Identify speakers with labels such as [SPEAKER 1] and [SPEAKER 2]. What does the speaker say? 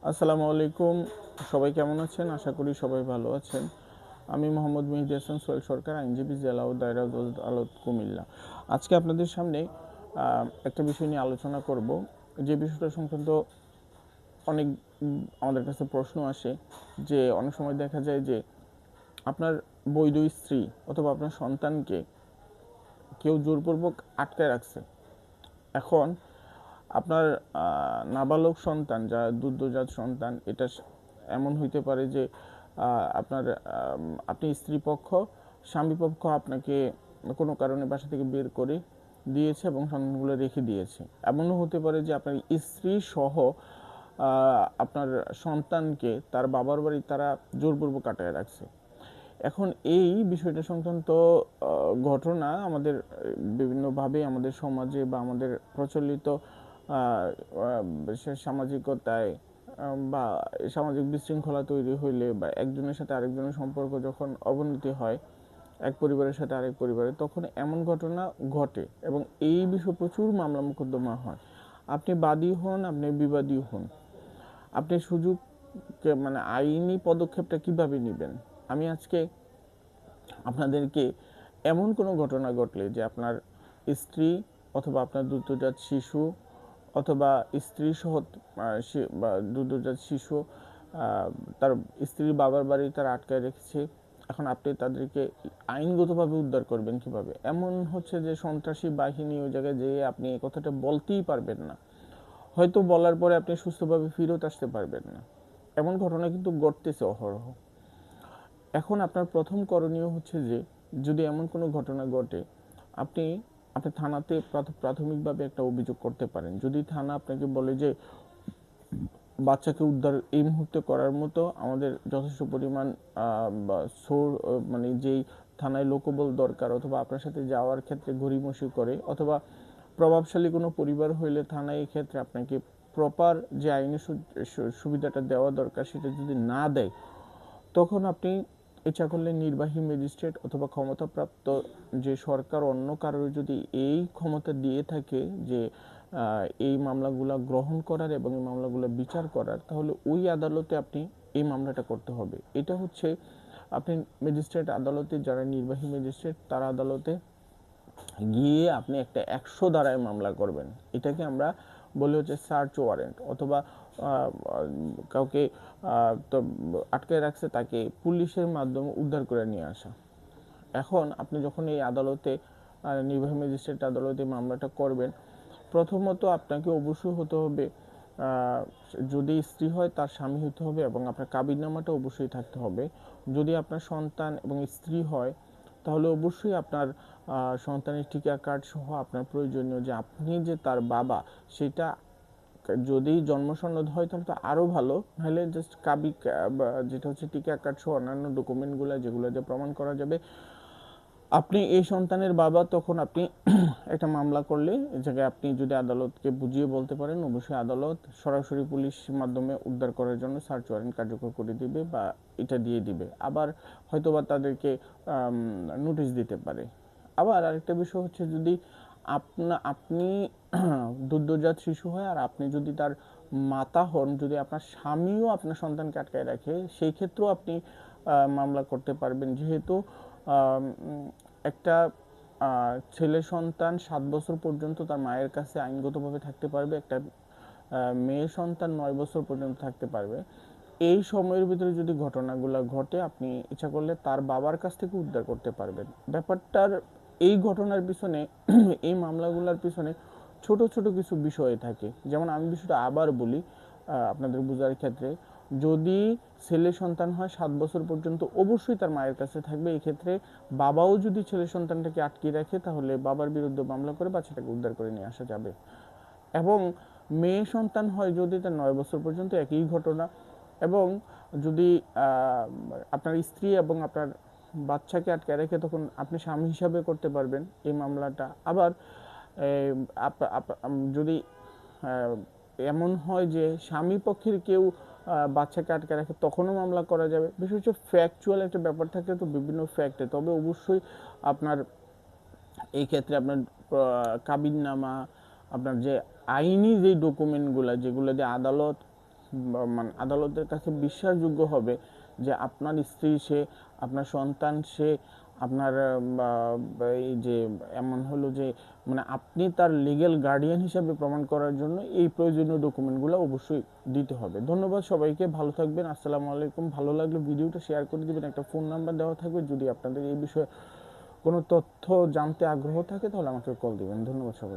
[SPEAKER 1] আসসালামু আলাইকুম। সবাই কেমন আছেন? আশা করি সবাই ভালো আছেন। আমি মোহাম্মদ মেহেদী হাসান সোহেল সরকার, আইনজীবী, জেলা ও দায়রা জজ আদালত কুমিল্লা। আজকে আপনাদের সামনে একটা বিষয় নিয়ে আলোচনা করব, যে বিষয়টা সংক্রান্ত অনেক আমাদের কাছে প্রশ্ন আসে। যে অনেক সময় দেখা যায় যে আপনার বৈধ স্ত্রী অথবা আপনার সন্তানকে কেউ জোরপূর্বক আটকায় রাখছে। এখন আপনার নাবালক সন্তান, যা দুগ্ধজাত সন্তান, এটা এমন হইতে পারে যে আপনার আপনি স্ত্রীপক্ষ, স্বামীপক্ষ আপনাকে কোনো কারণে বাসা থেকে বের করে দিয়েছে এবং সন্তানগুলো রেখে দিয়েছে। এমনও হতে পারে যে আপনার স্ত্রী সহ আপনার সন্তানকে তার বাবার বাড়ি তারা জোরপূর্বক আটকায় রাখছে। এখন এই বিষয়টা সংক্রান্ত ঘটনা আমাদের বিভিন্নভাবে আমাদের সমাজে বা আমাদের প্রচলিত সামাজিকতায় বা সামাজিক বিশৃঙ্খলা তৈরি হইলে বা একজনের সাথে আরেকজনের সম্পর্ক যখন অবনতি হয় এক পরিবারের সাথে আরেক পরিবারে, তখন এমন ঘটনা ঘটে এবং এই বিষয়ে প্রচুর মামলা মোকদ্দমা হয়। আপনি বাদী হন, আপনি বিবাদী হন, আপনি সুযোগ মানে আইনি পদক্ষেপটা কিভাবে নেবেন। আমি আজকে আপনাদেরকে এমন কোনো ঘটনা ঘটলে যে আপনার স্ত্রী অথবা আপনার দুগ্ধজাত শিশু অথবা স্ত্রী সহ বা দুগ্ধজাত শিশু তার স্ত্রীর বাবার বাড়ি তারা আটকায় রেখেছে, এখন আপনি তাদেরকে আইনগতভাবে উদ্ধার করবেন কিভাবে। এমন হচ্ছে যে সন্ত্রাসী বাহিনী ওই জায়গায় যেয়ে আপনি এই কথাটা বলতেই পারবেন না, হয়তো বলার পরে আপনি সুস্থভাবে ফেরত আসতে পারবেন না। এমন ঘটনা কিন্তু ঘটতেছে অহরহ। এখন আপনার প্রথম করণীয় হচ্ছে যে যদি এমন কোনো ঘটনা ঘটে, আপনি আপনি থানাতে প্রাথমিকভাবে একটা অভিযোগ করতে পারেন। যদি থানা আপনাকে বলে যে বাচ্চাকে উদ্ধার এই মুহূর্তে করার মতো আমাদের যথেষ্ট পরিমাণ মানে যেই থানায় লোকবল দরকার, অথবা আপনার সাথে যাওয়ার ক্ষেত্রে গড়িমসি করে, অথবা প্রভাবশালী কোনো পরিবার হইলে থানায় এই ক্ষেত্রে আপনাকে প্রপার যে আইনি সুবিধাটা দেওয়া দরকার সেটা যদি না দেয়, তখন আপনি ইচ্ছা করলে নির্বাহী ম্যাজিস্ট্রেট অথবা ক্ষমতাপ্রাপ্ত যে সরকার অন্য কারোর যদি এই ক্ষমতা দিয়ে থাকে যে এই মামলাগুলো গ্রহণ করার এবং এই মামলাগুলো বিচার করার, তাহলে ওই আদালতে আপনি এই মামলাটা করতে হবে। এটা হচ্ছে আপনি ম্যাজিস্ট্রেট আদালতে, যারা নির্বাহী ম্যাজিস্ট্রেট তার আদালতে গিয়ে আপনি একটা 100 ধারায় মামলা করবেন। এটাকে আমরা বলি হচ্ছে সার্চ ওয়ারেন্ট, অথবা কাউকে তো আটকে রাখছে তাকে পুলিশের মাধ্যমে উদ্ধার করে নিয়ে আসা। এখন আপনি যখন এই আদালতে নির্বাহী ম্যাজিস্ট্রেট আদালতে মামলাটা করবেন, প্রথমত আপনাকে অবশ্যই হতে হবে, যদি স্ত্রী হয় তার স্বামী হতে হবে এবং আপনার কাবিননামাটা অবশ্যই থাকতে হবে। যদি আপনার সন্তান এবং স্ত্রী হয়, তাহলে অবশ্যই আপনার সন্তানের টিকা কার্ড সহ আপনার প্রয়োজনীয় যে আপনি যে তার বাবা সেটা, যদি জন্ম সনদ হয় তাহলে তো আরও ভালো, নাহলে জাস্ট যেটা হচ্ছে টিকা কার্ড সহ অন্যান্য ডকুমেন্টগুলো যেগুলো দিয়ে প্রমাণ করা যাবে আপনি এই সন্তানের বাবা, তখন আপনি একটা মামলা করলে এই জায়গায় আপনি যদি আদালতকে বুঝিয়ে বলতে পারেন, অবশ্যই আদালত সরাসরি পুলিশ মাধ্যমে উদ্ধার করার জন্য সার্চ ওয়ারেন্ট কার্যকর করে দিবে বা এটা দিয়ে দিবে। আবার হয়তোবা তাদেরকে নোটিশ দিতে পারে। আবার আরেকটা বিষয় হচ্ছে, যদি আপনি দুগ্ধজাত শিশু হয় আর আপনি যদি তার মাতা হন, যদি আপনার স্বামীও আপনার সন্তানকে আটকায় রাখে, সেই ক্ষেত্রেও আপনি মামলা করতে পারবেন। যেহেতু একটা ছেলে সন্তান 7 বছর পর্যন্ত তার মায়ের কাছে আইনগতভাবে থাকতে পারবে, একটা মেয়ে সন্তান 9 বছর পর্যন্ত থাকতে পারবে। এই সময়ের ভিতরে যদি ঘটনাগুলো ঘটে, আপনি ইচ্ছা করলে তার বাবার কাছ থেকে উদ্ধার করতে পারবেন। ব্যাপারটার এই ঘটনার পিছনে এই মামলাগুলোর পিছনে ছোট ছোট কিছু বিষয় থাকে। যেমন আমি বিষয়টা আবার বলি আপনাদের বোঝার ক্ষেত্রে, যদি ছেলে সন্তান হয় 7 বছর পর্যন্ত অবশ্যই তার মায়ের কাছে থাকবে। এই ক্ষেত্রে বাবাও যদি ছেলে সন্তানটাকে আটকে রাখে, তাহলে বাবার বিরুদ্ধে মামলা করে বাচ্চাটাকে উদ্ধার করে নিয়ে আসা যাবে। এবং মেয়ে সন্তান হয় যদি, তার 9 বছর পর্যন্ত একই ঘটনা। এবং যদি আপনার স্ত্রী এবং আপনার বাচ্চাকে আটকে রেখে, তখন আপনি স্বামী হিসাবে করতে পারবেন এই মামলাটা। আবার যদি এমন হয় যে স্বামী পক্ষের কেউ বাচ্চাকে আটকে রাখে, তখনও মামলা করা যাবে। বিশেষ হচ্ছে ফ্যাকচুয়াল একটা ব্যাপার থাকে, তো বিভিন্ন ফ্যাক্টে, তবে অবশ্যই আপনার এই ক্ষেত্রে আপনার কাবিননামা, আপনার যে আইনি যে ডকুমেন্টগুলো যেগুলো দিয়ে আদালত মানে আদালতের কাছে বিশ্বাসযোগ্য হবে যে আপনার স্ত্রী সে, আপনার সন্তান সে, আপনার এই যে এমন হলো যে মানে আপনি তার লিগ্যাল গার্ডিয়ান হিসাবে প্রমাণ করার জন্য এই প্রয়োজনীয় ডকুমেন্টগুলো অবশ্যই দিতে হবে। ধন্যবাদ সবাইকে, ভালো থাকবেন। আসসালামু আলাইকুম। ভালো লাগলে ভিডিওটা শেয়ার করে দিবেন। একটা ফোন নাম্বার দেওয়া থাকবে, যদি আপনাদের এই বিষয়ে কোনো তথ্য জানতে আগ্রহ থাকে তাহলে আমাকে কল দিবেন। ধন্যবাদ সবাই।